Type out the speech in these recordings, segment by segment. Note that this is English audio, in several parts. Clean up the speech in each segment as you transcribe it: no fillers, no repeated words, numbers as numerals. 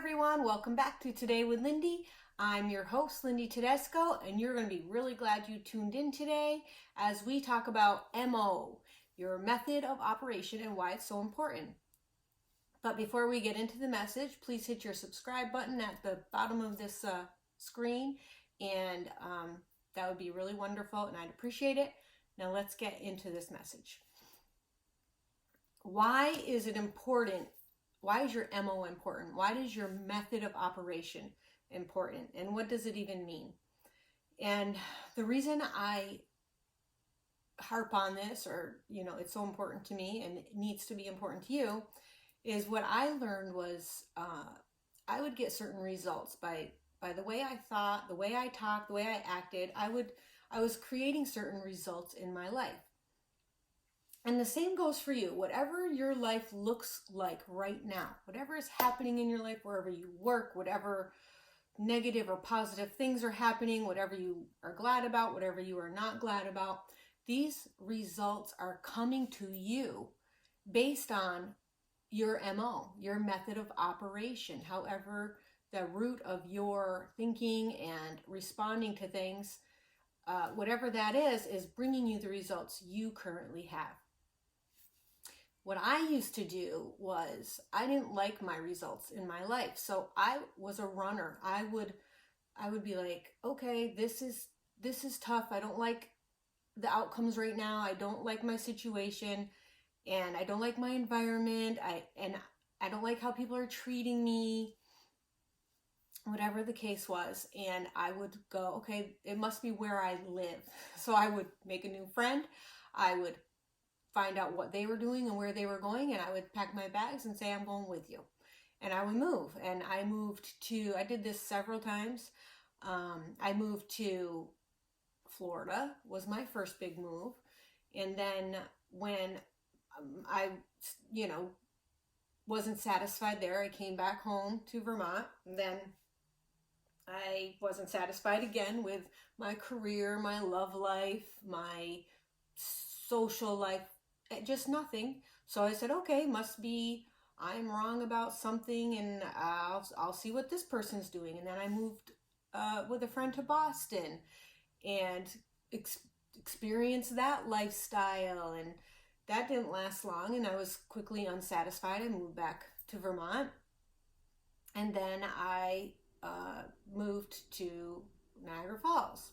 everyone, welcome back to Today with Lindy. I'm your host, Lindy Tedesco, and you're going to be really glad you tuned in today as we talk about MO, your method of operation, and why it's so important. But before we get into the message, please hit your subscribe button at the bottom of this screen, and that would be really wonderful, and I'd appreciate it. Now let's get into this message. Why is it important? Why is your MO important? Why is your method of operation important? And what does it even mean? And the reason I harp on this, or, it's so important to me and it needs to be important to you, is what I learned was I would get certain results by the way I thought, the way I talked, the way I acted. I was creating certain results in my life. And the same goes for you. Whatever your life looks like right now, whatever is happening in your life, wherever you work, whatever negative or positive things are happening, whatever you are glad about, whatever you are not glad about, these results are coming to you based on your MO, your method of operation. However, the root of your thinking and responding to things, whatever that is bringing you the results you currently have. What I used to do was I didn't like my results in my life. So I was a runner. I would be like, okay, this is tough. I don't like the outcomes right now. I don't like my situation, and I don't like my environment. I don't like how people are treating me, whatever the case was. And I would go, okay, it must be where I live. So I would make a new friend. I would find out what they were doing and where they were going, and I would pack my bags and say, I'm going with you. And I would move. And I did this several times. I moved to Florida, was my first big move. And then when I, wasn't satisfied there, I came back home to Vermont. And then I wasn't satisfied again with my career, my love life, my social life, just nothing. So I said, okay, must be I'm wrong about something, and I'll see what this person's doing. And then I moved with a friend to Boston and experienced that lifestyle, and that didn't last long, and I was quickly unsatisfied. I moved back to Vermont, and then I moved to Niagara Falls.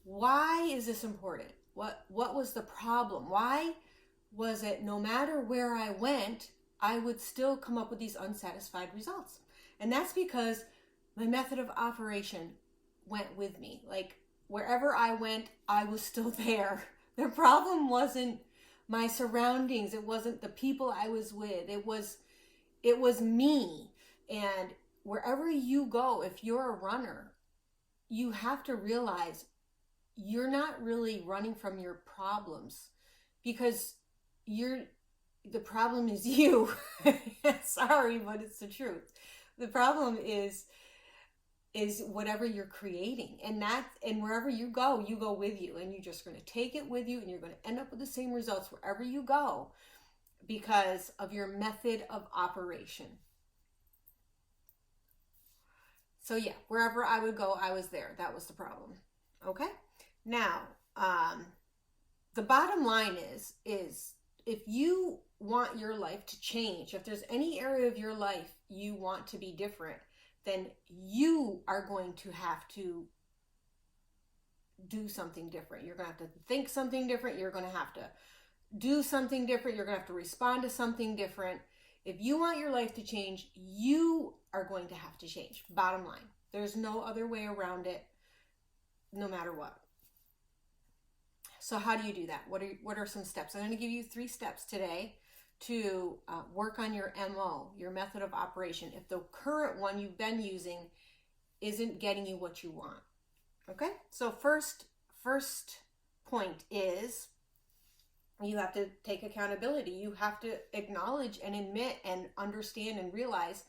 Why is this important? What was the problem? Why was it no matter where I went, I would still come up with these unsatisfied results? And that's because my method of operation went with me. Like wherever I went, I was still there. The problem wasn't my surroundings. It wasn't the people I was with. It was me. And wherever you go, if you're a runner, you have to realize you're not really running from your problems, because the problem is you. Sorry, but it's the truth. The problem is whatever you're creating, and wherever you go with you, and you're just going to take it with you, and you're going to end up with the same results wherever you go because of your method of operation. So yeah, wherever I would go, I was there. That was the problem. Okay? Now, the bottom line is if you want your life to change, if there's any area of your life you want to be different, then you are going to have to do something different. You're going to have to think something different. You're going to have to do something different. You're going to have to respond to something different. If you want your life to change, you are going to have to change. Bottom line. There's no other way around it, no matter what. So how do you do that? What are some steps? I'm going to give you 3 steps today to work on your MO, your method of operation, if the current one you've been using isn't getting you what you want. Okay? So first point is you have to take accountability. You have to acknowledge and admit and understand and realize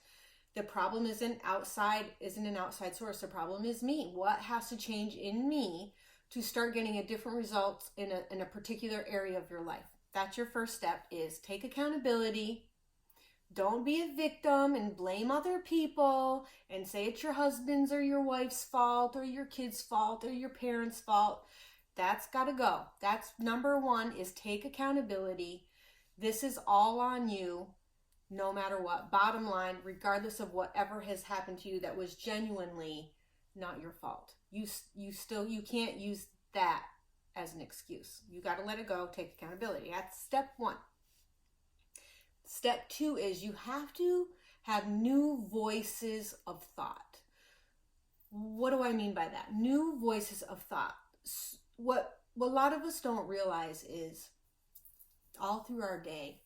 the problem isn't an outside source. The problem is me. What has to change in me to start getting a different result in a particular area of your life? That's your first step, is take accountability, Don't be a victim and blame other people and say it's your husband's or your wife's fault or your kid's fault or your parents' fault. That's got to go. That's number one, is take accountability. This is all on you, no matter what. Bottom line, regardless of whatever has happened to you that was genuinely not your fault. You can't use that as an excuse. You got to let it go, take accountability. That's step one. Step two is you have to have new voices of thought. What do I mean by that? New voices of thought. What a lot of us don't realize is all through our day,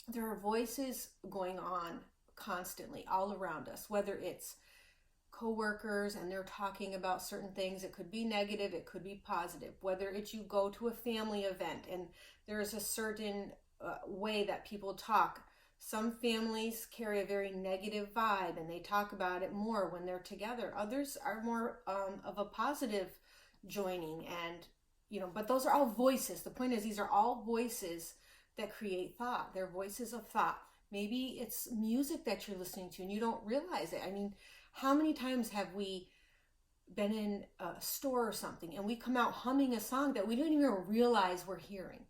there are voices going on constantly all around us, whether it's coworkers and they're talking about certain things. It could be negative, it could be positive. Whether it's you go to a family event and there's a certain way that people talk. Some families carry a very negative vibe and they talk about it more when they're together. Others are more of a positive joining, and but those are all voices. The point is, these are all voices that create thought. They're voices of thought. Maybe it's music that you're listening to and you don't realize it. I mean, how many times have we been in a store or something and we come out humming a song that we don't even realize we're hearing?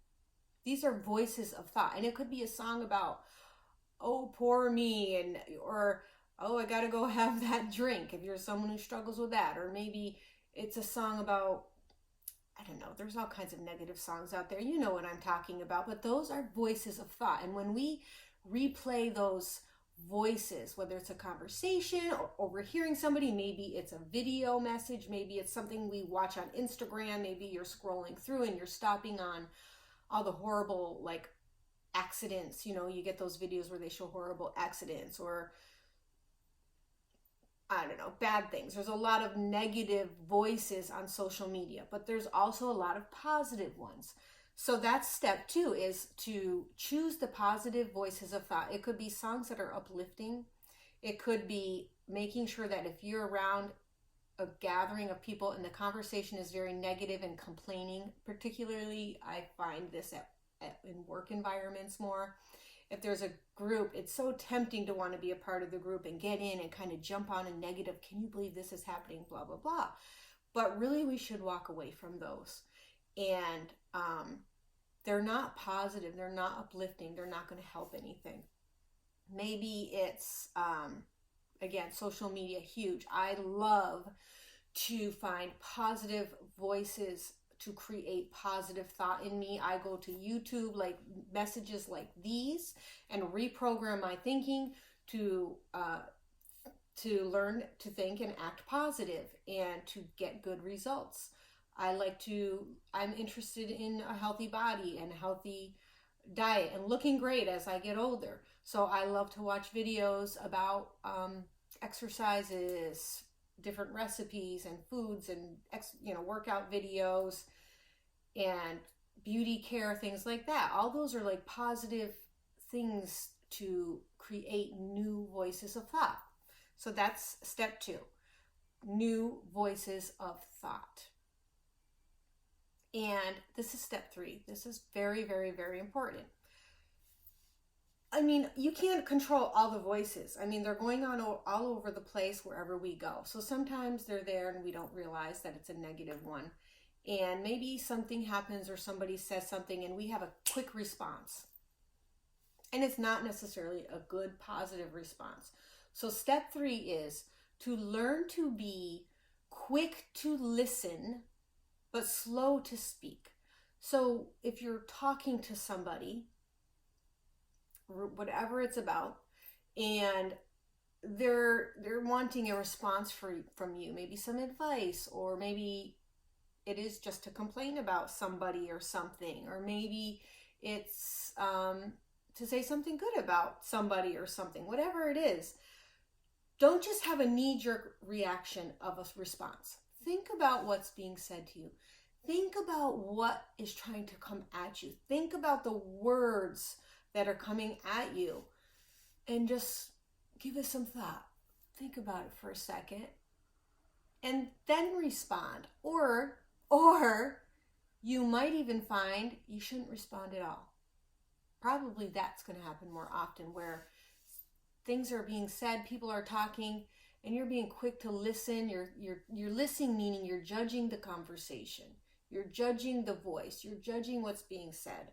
These are voices of thought. And it could be a song about, oh, poor me, or, oh, I got to go have that drink, if you're someone who struggles with that. Or maybe it's a song about, I don't know, there's all kinds of negative songs out there. You know what I'm talking about. But those are voices of thought. And when we replay those voices, whether it's a conversation or overhearing somebody, maybe it's a video message, maybe it's something we watch on Instagram, maybe you're scrolling through and you're stopping on all the horrible accidents. You get those videos where they show horrible accidents or I don't know, bad things. There's a lot of negative voices on social media, but there's also a lot of positive ones. So that's step two, is to choose the positive voices of thought. It could be songs that are uplifting. It could be making sure that if you're around a gathering of people and the conversation is very negative and complaining, particularly I find this in work environments more. If there's a group, it's so tempting to want to be a part of the group and get in and kind of jump on a negative, can you believe this is happening, blah, blah, blah. But really we should walk away from those. And they're not positive, they're not uplifting, they're not going to help anything. Maybe it's, again, social media, huge. I love to find positive voices to create positive thought in me. I go to YouTube, messages like these, and reprogram my thinking to learn to think and act positive and to get good results. I'm interested in a healthy body and a healthy diet and looking great as I get older. So I love to watch videos about exercises, different recipes and foods and workout videos and beauty care, things like that. All those are positive things to create new voices of thought. So that's step two, new voices of thought. And this is step three. This is very, very, very important. I mean, you can't control all the voices. I mean, they're going on all over the place wherever we go. So sometimes they're there and we don't realize that it's a negative one. And maybe something happens or somebody says something and we have a quick response. And it's not necessarily a good, positive response. So step three is to learn to be quick to listen, but slow to speak. So if you're talking to somebody, whatever it's about, and they're wanting a response from you, maybe some advice, or maybe it is just to complain about somebody or something, or maybe it's to say something good about somebody or something, whatever it is. Don't just have a knee-jerk reaction of a response. Think about what's being said to you. Think about what is trying to come at you. Think about the words that are coming at you and just give it some thought. Think about it for a second and then respond. Or you might even find you shouldn't respond at all. Probably that's going to happen more often, where things are being said, people are talking, and you're being quick to listen. You're listening, meaning you're judging the conversation. You're judging the voice. You're judging what's being said.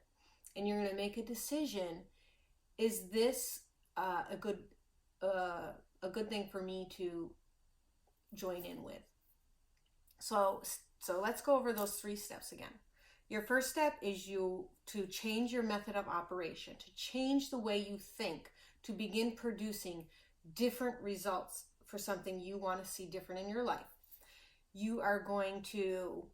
And you're going to make a decision. Is this a good thing for me to join in with? So let's go over those 3 steps again. Your first step is to change your method of operation, to change the way you think, to begin producing different results for something you want to see different in your life. You are going to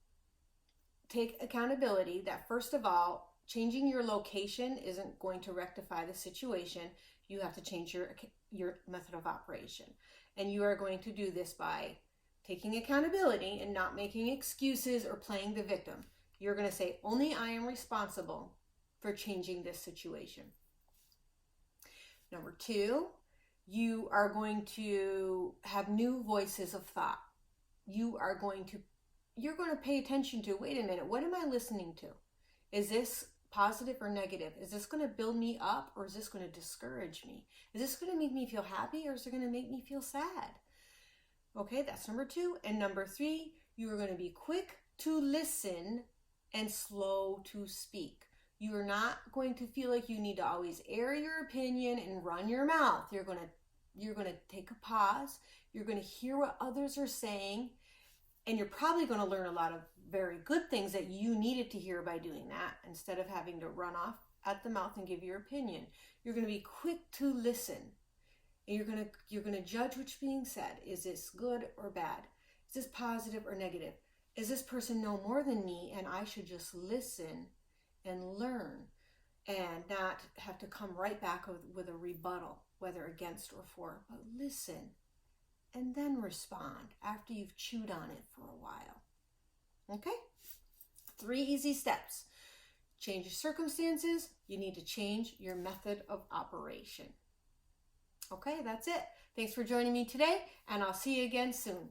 take accountability that, first of all, changing your location isn't going to rectify the situation. You have to change your method of operation. And you are going to do this by taking accountability and not making excuses or playing the victim. You're going to say, only I am responsible for changing this situation. Number 2, you are going to have new voices of thought. You're going to pay attention to, wait a minute, what am I listening to? Is this positive or negative? Is this going to build me up, or is this going to discourage me? Is this going to make me feel happy, or is it going to make me feel sad? Okay, that's number 2. And number 3, you are going to be quick to listen and slow to speak. You are not going to feel like you need to always air your opinion and run your mouth. You're going to take a pause. You're going to hear what others are saying, and you're probably going to learn a lot of very good things that you needed to hear by doing that, instead of having to run off at the mouth and give your opinion. You're going to be quick to listen. And you're going to judge what's being said. Is this good or bad? Is this positive or negative? Is this person know more than me and I should just listen and learn and not have to come right back with a rebuttal, whether against or for, but listen and then respond after you've chewed on it for a while. Okay? 3 easy steps. Change your circumstances. You need to change your method of operation. Okay, that's it. Thanks for joining me today, and I'll see you again soon.